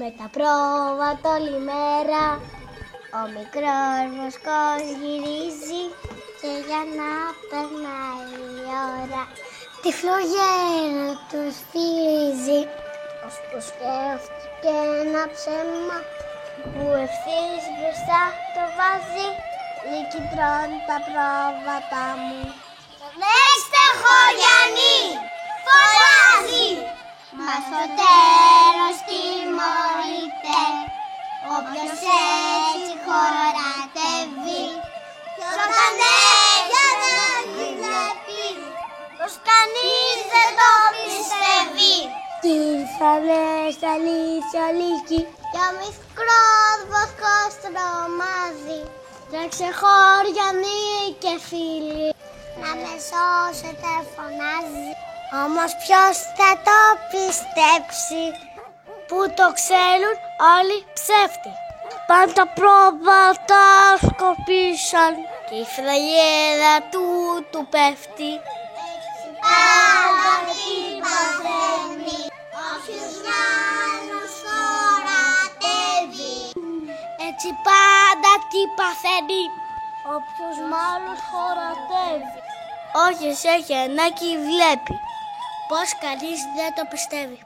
Με τα πρόβατα όλη μέρα ο μικρός βοσκός γυρίζει και για να περνάει η ώρα τυφλογέρα του στηρίζει. Ώσπου σκέφτηκε ένα ψέμα που ευθύς μπροστά το βάζει, λύκη τρώνε τα πρόβατα μου. Δέστε Χωριανή, φωνάζει! Μα στο τέλος τιμωρείται όποιος έτσι χωρατεύει. Κι όταν έχει ανάγκη βλέπει πως κανείς δεν το πιστεύει. Κι ήρθανε στα αλήθεια λύκη κι ο μικρός βοσκός τρομάζει. Τρέξε Χωριανή και φίλοι, να με σώσετε φωνάζει. Όμως ποιος θα το πιστέψει που το ξέρουν όλοι ψεύτη. Πάντα πρόβατα σκορπίσαν και η φραγίδα του πέφτει. Πάντα τι παθαίνει όποιος μάλλον χωρατεύει. Έτσι πάντα τι παθαίνει όποιος μάλλον χωρατεύει. Όποιος έχει ανάγκη βλέπει πως κανείς δεν το πιστεύει.